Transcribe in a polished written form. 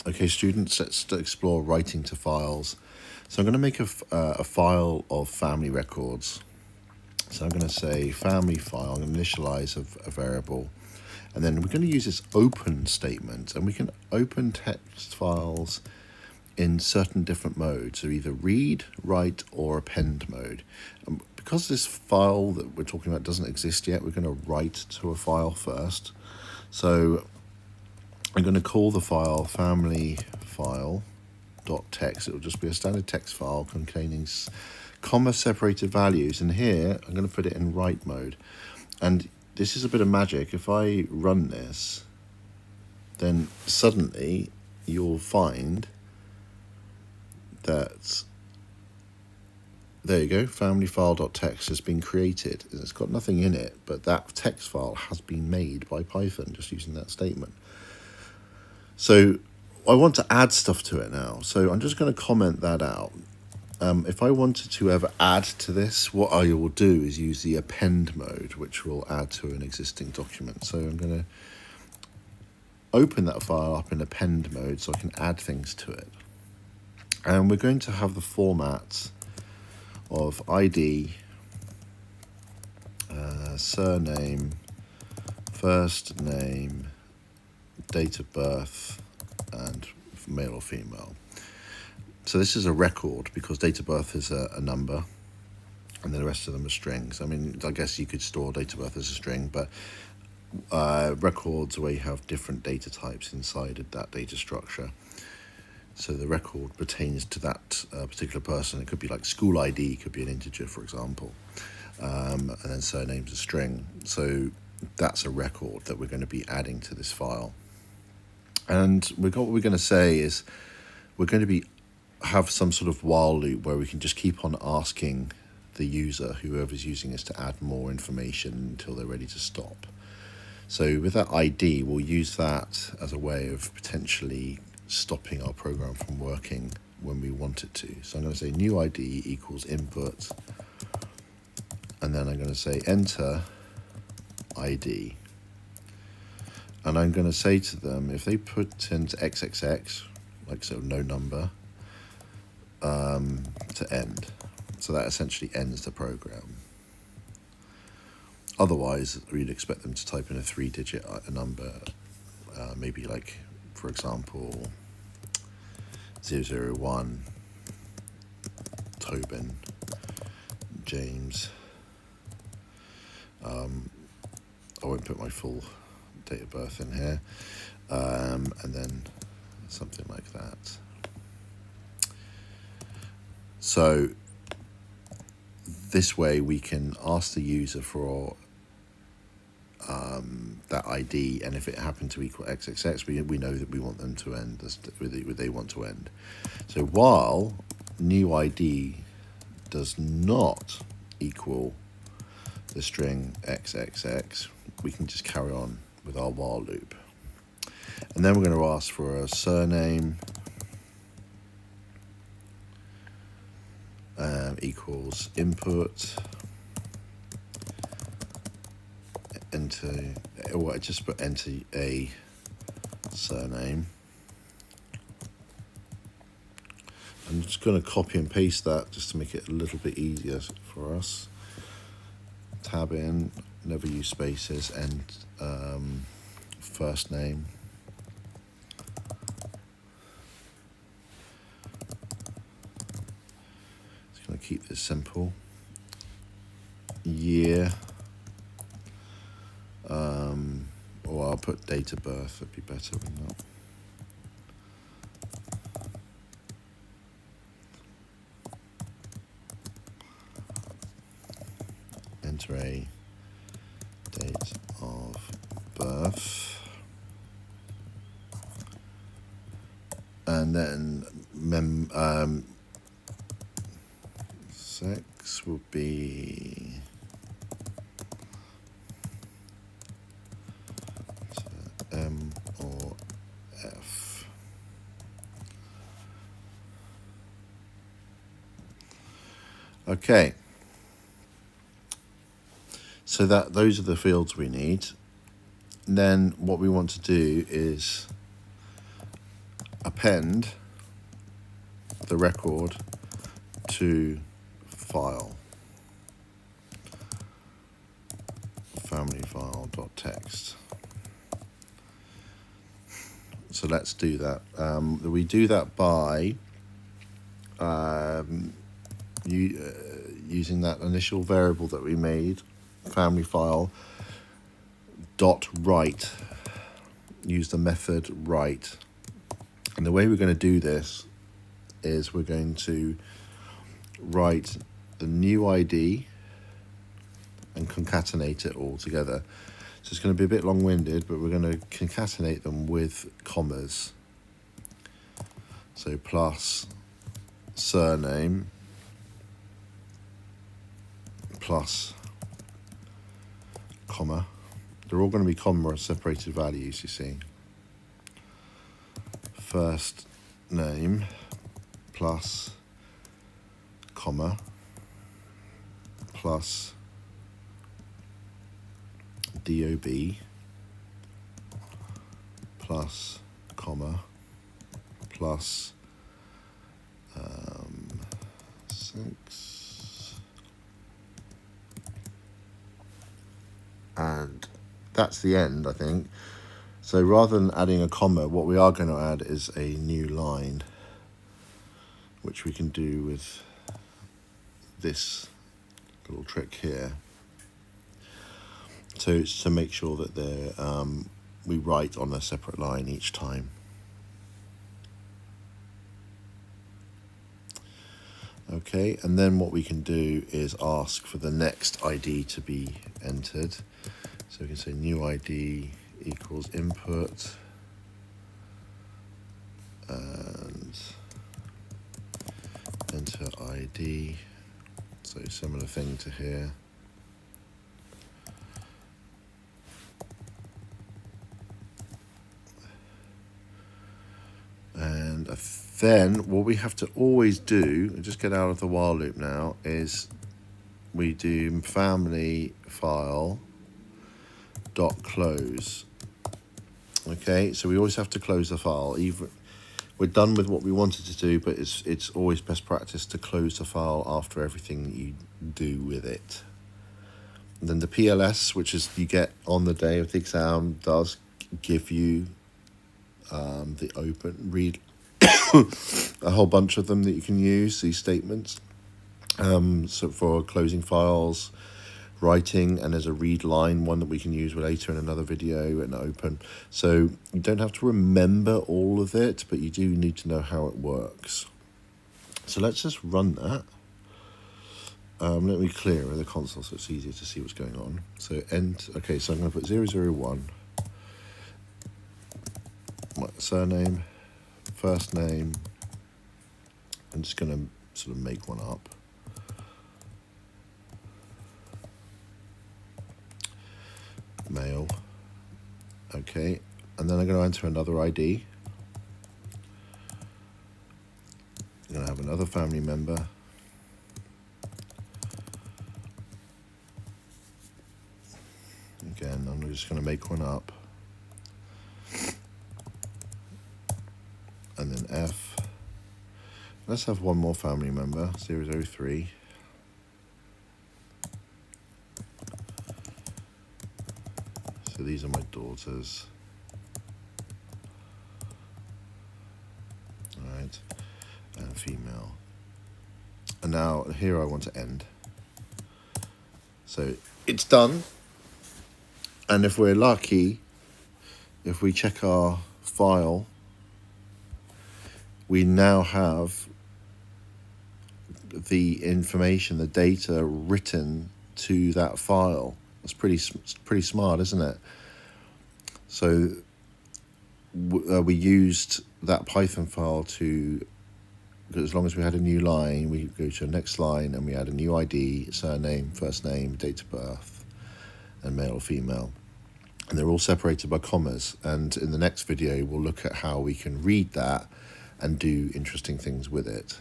Okay, students, let's explore writing to files. So I'm going to make a file of family records. So I'm going to say family file, I'm going to initialize a variable. And then we're going to use this open statement, and we can open text files in certain different modes, so either read, write, or append mode. Because this file that we're talking about doesn't exist yet, we're going to write to a file first. So I'm going to call the file family file.text. It will just be a standard text file containing comma separated values, and here I'm going to put it in write mode. And this is a bit of magic. If I run this, then suddenly you'll find that there you go, family file.text has been created. It's got nothing in it, but that text file has been made by Python just using that statement. So I want to add stuff to it now. So I'm just going to comment that out. If I wanted to ever add to this, what I will do is use the append mode, which will add to an existing document. So I'm going to open that file up in append mode so I can add things to it. And we're going to have the format of ID, surname, first name, date of birth, and male or female. So this is a record because date of birth is a number, and then the rest of them are strings. I mean, I guess you could store date of birth as a string, but records where you have different data types inside of that data structure. So the record pertains to that particular person. It could be like school ID, could be an integer, for example, and then surname's a string. So that's a record that we're going to be adding to this file. And what we're going to say is we're going to have some sort of while loop where we can just keep on asking the user, whoever's using this, to add more information until they're ready to stop. So with that ID, we'll use that as a way of potentially stopping our program from working when we want it to. So I'm going to say new ID equals input, and then I'm going to say enter ID. And I'm going to say to them, if they put into XXX, like so, no number, to end. So that essentially ends the program. Otherwise, we'd expect them to type in a 3-digit number, maybe like, for example, 001, Tobin, James. I won't put my full date of birth in here, and then something like that. So this way we can ask the user for that ID, and if it happened to equal XXX, we know that we want them to end, they want to end. So while new ID does not equal the string XXX, we can just carry on with our while loop. And then we're going to ask for a surname equals input, enter, or I just put enter a surname. I'm just going to copy and paste that just to make it a little bit easier for us. Tab in, never use spaces, and first name. Just going to keep this simple. Year, or I'll put date of birth, that'd be better than that. Enter a date of birth, and then sex will be M or F. Okay. So those are the fields we need. And then what we want to do is append the record to file, family file.text. So let's do that. We do that by using that initial variable that we made, family file dot write. Use the method write. And the way we're going to do this is we're going to write the new ID and concatenate it all together. So it's going to be a bit long-winded, but we're going to concatenate them with commas. So plus surname plus comma. They're all going to be comma separated values, you see. First name plus comma plus DOB plus comma plus 6, and that's the end, I think. So rather than adding a comma, what we are going to add is a new line, which we can do with this little trick here. So it's to make sure that we write on a separate line each time. Okay, and then what we can do is ask for the next ID to be entered. So we can say new ID equals input and enter ID. So similar thing to here. And then what we have to always do, just get out of the while loop now, is we do family file dot close. Okay, so we always have to close the file. Even we're done with what we wanted to do, but it's always best practice to close the file after everything that you do with it. And then the PLS, which is you get on the day of the exam, does give you the open read a whole bunch of them that you can use, these statements. So for closing files, writing, and there's a read line one that we can use later in another video, and open. So you don't have to remember all of it, but you do need to know how it works. So let's just run that. Let me clear the console so it's easier to see what's going on. So okay, so I'm going to put 001, my surname, first name. I'm just going to sort of make one up. Male. Okay, and then I'm going to enter another ID. I'm going to have another family member. Again, I'm just going to make one up. And then F. Let's have one more family member, 003. So these are my daughters. All right, and female. And now here I want to end. So it's done. And if we're lucky, if we check our file, we now have the information, the data written to that file. It's pretty smart, isn't it? So we used that Python file to, as long as we had a new line, we go to the next line and we add a new ID, surname, first name, date of birth, and male or female. And they're all separated by commas. And in the next video, we'll look at how we can read that and do interesting things with it.